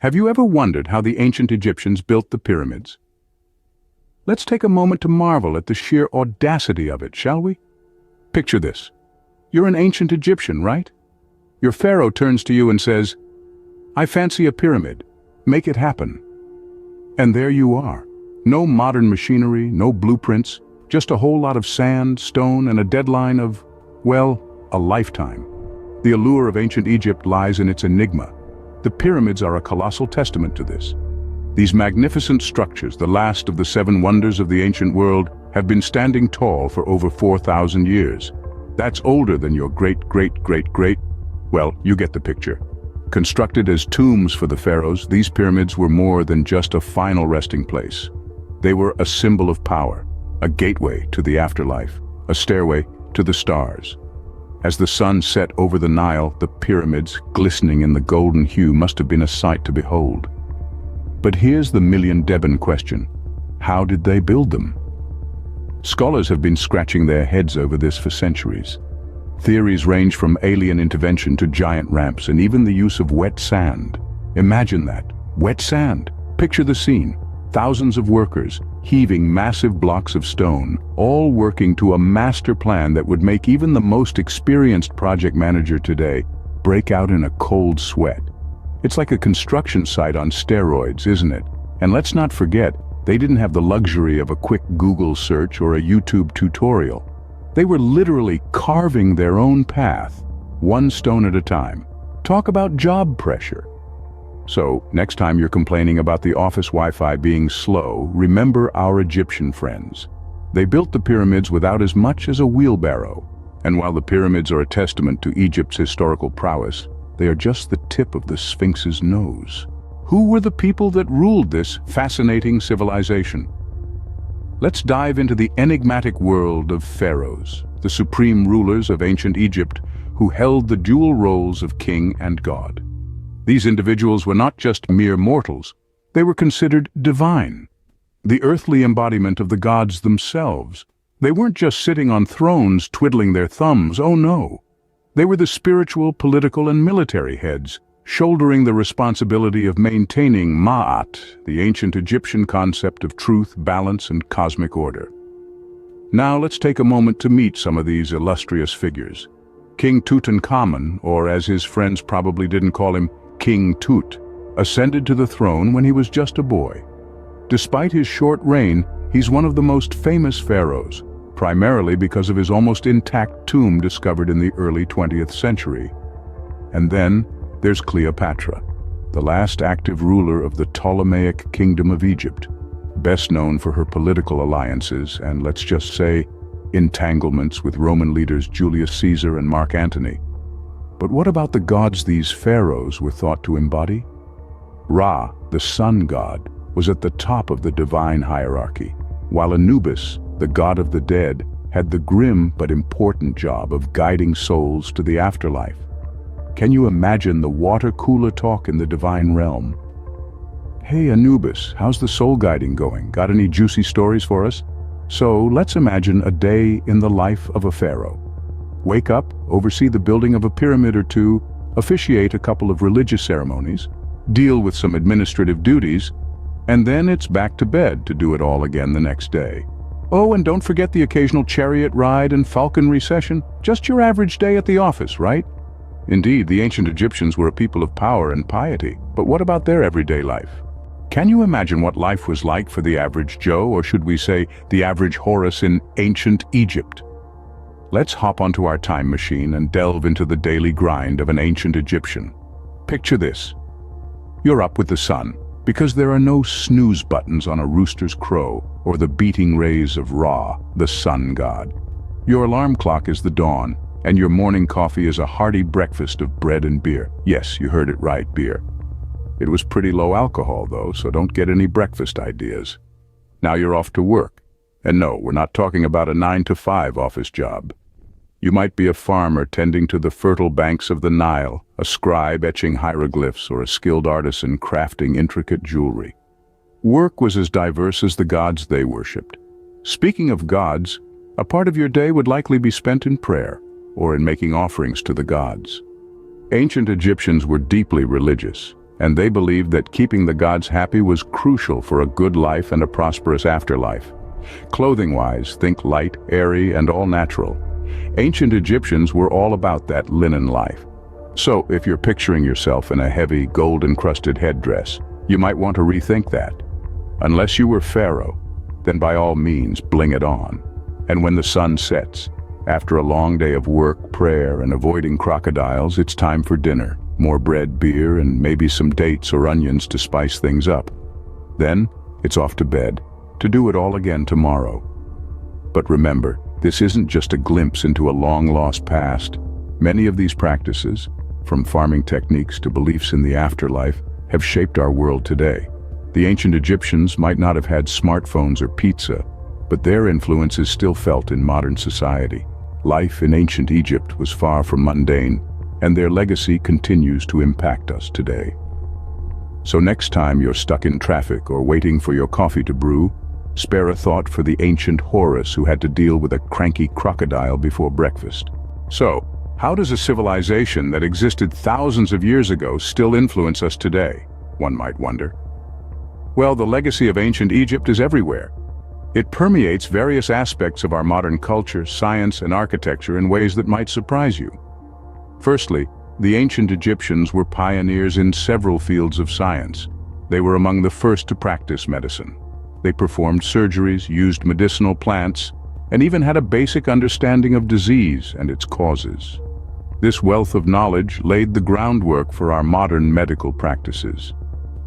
Have you ever wondered how the ancient Egyptians built the pyramids? Let's take a moment to marvel at the sheer audacity of it, shall we? Picture this. You're an ancient Egyptian, right? Your pharaoh turns to you and says, "I fancy a pyramid. Make it happen." And there you are. No modern machinery, no blueprints, just a whole lot of sand, stone, and a deadline of, well, a lifetime. The allure of ancient Egypt lies in its enigma. The pyramids are a colossal testament to this. These magnificent structures, the last of the seven wonders of the ancient world, have been standing tall for over 4,000 years. That's older than your great-great-great-great. Well, you get the picture. Constructed as tombs for the pharaohs, these pyramids were more than just a final resting place. They were a symbol of power, a gateway to the afterlife, a stairway to the stars. As the sun set over the Nile, the pyramids, glistening in the golden hue, must have been a sight to behold. But here's the million-Deben question. How did they build them? Scholars have been scratching their heads over this for centuries. Theories range from alien intervention to giant ramps and even the use of wet sand. Imagine that. Wet sand. Picture the scene. Thousands of workers, heaving massive blocks of stone, all working to a master plan that would make even the most experienced project manager today break out in a cold sweat. It's like a construction site on steroids, isn't it? And let's not forget, they didn't have the luxury of a quick Google search or a YouTube tutorial. They were literally carving their own path, one stone at a time. Talk about job pressure. So, next time you're complaining about the office Wi-Fi being slow, remember our Egyptian friends. They built the pyramids without as much as a wheelbarrow. And while the pyramids are a testament to Egypt's historical prowess, they are just the tip of the Sphinx's nose. Who were the people that ruled this fascinating civilization? Let's dive into the enigmatic world of pharaohs, the supreme rulers of ancient Egypt who held the dual roles of king and god. These individuals were not just mere mortals, they were considered divine, the earthly embodiment of the gods themselves. They weren't just sitting on thrones twiddling their thumbs, oh no. They were the spiritual, political, and military heads, shouldering the responsibility of maintaining Ma'at, the ancient Egyptian concept of truth, balance, and cosmic order. Now let's take a moment to meet some of these illustrious figures. King Tutankhamun, or as his friends probably didn't call him, King Tut, ascended to the throne when he was just a boy. Despite his short reign, he's one of the most famous pharaohs, primarily because of his almost intact tomb discovered in the early 20th century. And then there's Cleopatra, the last active ruler of the Ptolemaic Kingdom of Egypt, best known for her political alliances and, let's just say, entanglements with Roman leaders Julius Caesar and Mark Antony. But what about the gods these pharaohs were thought to embody? Ra, the sun god, was at the top of the divine hierarchy, while Anubis, the god of the dead, had the grim but important job of guiding souls to the afterlife. Can you imagine the water cooler talk in the divine realm? Hey Anubis, how's the soul guiding going? Got any juicy stories for us? So let's imagine a day in the life of a pharaoh. Wake up, oversee the building of a pyramid or two, officiate a couple of religious ceremonies, deal with some administrative duties, and then it's back to bed to do it all again the next day. Oh, and don't forget the occasional chariot ride and falconry session. Just your average day at the office, right? Indeed, the ancient Egyptians were a people of power and piety, but what about their everyday life? Can you imagine what life was like for the average Joe, or should we say the average Horus in ancient Egypt? Let's hop onto our time machine and delve into the daily grind of an ancient Egyptian. Picture this. You're up with the sun, because there are no snooze buttons on a rooster's crow or the beating rays of Ra, the sun god. Your alarm clock is the dawn, and your morning coffee is a hearty breakfast of bread and beer. Yes, you heard it right, beer. It was pretty low alcohol though, so don't get any breakfast ideas. Now you're off to work. And no, we're not talking about a 9-to-5 office job. You might be a farmer tending to the fertile banks of the Nile, a scribe etching hieroglyphs, or a skilled artisan crafting intricate jewelry. Work was as diverse as the gods they worshipped. Speaking of gods, a part of your day would likely be spent in prayer, or in making offerings to the gods. Ancient Egyptians were deeply religious, and they believed that keeping the gods happy was crucial for a good life and a prosperous afterlife. Clothing-wise, think light, airy, and all natural. Ancient Egyptians were all about that linen life. So, if you're picturing yourself in a heavy, gold-encrusted headdress, you might want to rethink that. Unless you were pharaoh, then by all means, bling it on. And when the sun sets, after a long day of work, prayer, and avoiding crocodiles, it's time for dinner. More bread, beer, and maybe some dates or onions to spice things up. Then, it's off to bed, to do it all again tomorrow. But remember, this isn't just a glimpse into a long-lost past. Many of these practices, from farming techniques to beliefs in the afterlife, have shaped our world today. The ancient Egyptians might not have had smartphones or pizza, but their influence is still felt in modern society. Life in ancient Egypt was far from mundane, and their legacy continues to impact us today. So next time you're stuck in traffic or waiting for your coffee to brew, spare a thought for the ancient Horus who had to deal with a cranky crocodile before breakfast. So, how does a civilization that existed thousands of years ago still influence us today, one might wonder? Well, the legacy of ancient Egypt is everywhere. It permeates various aspects of our modern culture, science, and architecture in ways that might surprise you. Firstly, the ancient Egyptians were pioneers in several fields of science. They were among the first to practice medicine. They performed surgeries, used medicinal plants, and even had a basic understanding of disease and its causes. This wealth of knowledge laid the groundwork for our modern medical practices.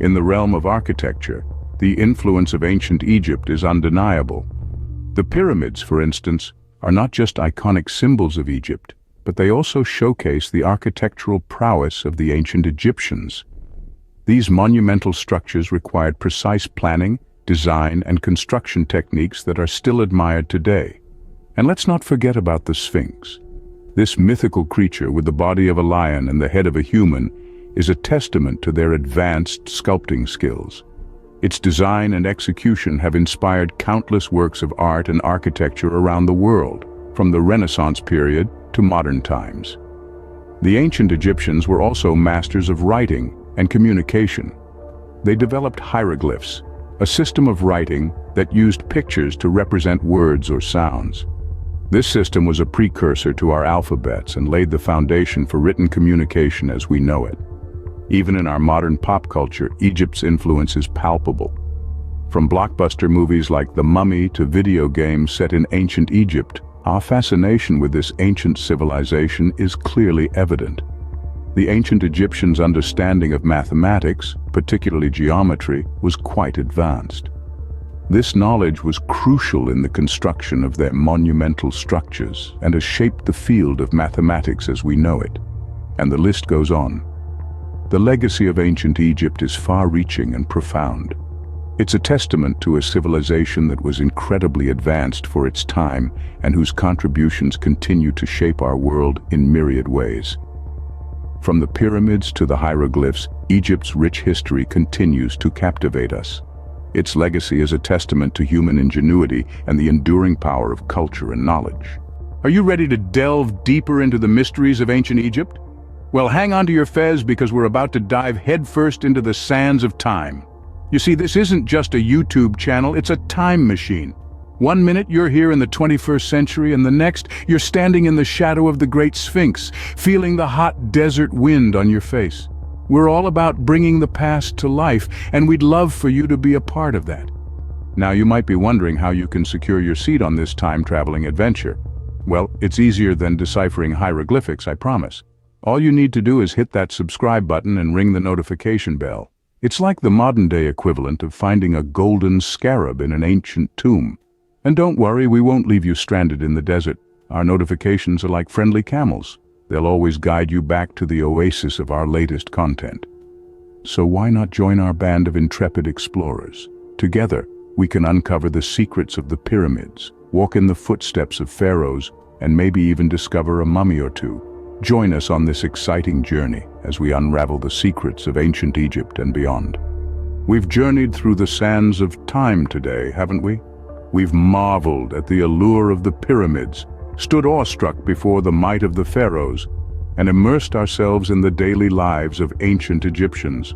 In the realm of architecture, the influence of ancient Egypt is undeniable. The pyramids, for instance, are not just iconic symbols of Egypt, but they also showcase the architectural prowess of the ancient Egyptians. These monumental structures required precise planning, design, and construction techniques that are still admired today. And let's not forget about the Sphinx. This mythical creature with the body of a lion and the head of a human is a testament to their advanced sculpting skills. Its design and execution have inspired countless works of art and architecture around the world, from the Renaissance period to modern times. The ancient Egyptians were also masters of writing and communication. They developed hieroglyphs, a system of writing that used pictures to represent words or sounds. This system was a precursor to our alphabets and laid the foundation for written communication as we know it. Even in our modern pop culture, Egypt's influence is palpable. From blockbuster movies like The Mummy to video games set in ancient Egypt, our fascination with this ancient civilization is clearly evident. The ancient Egyptians' understanding of mathematics, particularly geometry, was quite advanced. This knowledge was crucial in the construction of their monumental structures and has shaped the field of mathematics as we know it. And the list goes on. The legacy of ancient Egypt is far-reaching and profound. It's a testament to a civilization that was incredibly advanced for its time and whose contributions continue to shape our world in myriad ways. From the pyramids to the hieroglyphs, Egypt's rich history continues to captivate us. Its legacy is a testament to human ingenuity and the enduring power of culture and knowledge. Are you ready to delve deeper into the mysteries of ancient Egypt? Well, hang on to your fez because we're about to dive headfirst into the sands of time. You see, this isn't just a YouTube channel, it's a time machine. One minute you're here in the 21st century and the next you're standing in the shadow of the Great Sphinx, feeling the hot desert wind on your face. We're all about bringing the past to life, and we'd love for you to be a part of that. Now you might be wondering how you can secure your seat on this time-traveling adventure. Well, it's easier than deciphering hieroglyphics, I promise. All you need to do is hit that subscribe button and ring the notification bell. It's like the modern-day equivalent of finding a golden scarab in an ancient tomb. And don't worry, we won't leave you stranded in the desert. Our notifications are like friendly camels. They'll always guide you back to the oasis of our latest content. So why not join our band of intrepid explorers? Together, we can uncover the secrets of the pyramids, walk in the footsteps of pharaohs, and maybe even discover a mummy or two. Join us on this exciting journey as we unravel the secrets of ancient Egypt and beyond. We've journeyed through the sands of time today, haven't we? We've marveled at the allure of the pyramids, stood awestruck before the might of the pharaohs, and immersed ourselves in the daily lives of ancient Egyptians.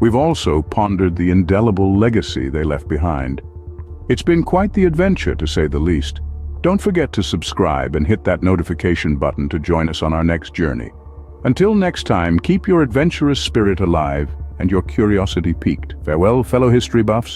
We've also pondered the indelible legacy they left behind. It's been quite the adventure, to say the least. Don't forget to subscribe and hit that notification button to join us on our next journey. Until next time, keep your adventurous spirit alive and your curiosity piqued. Farewell, fellow history buffs.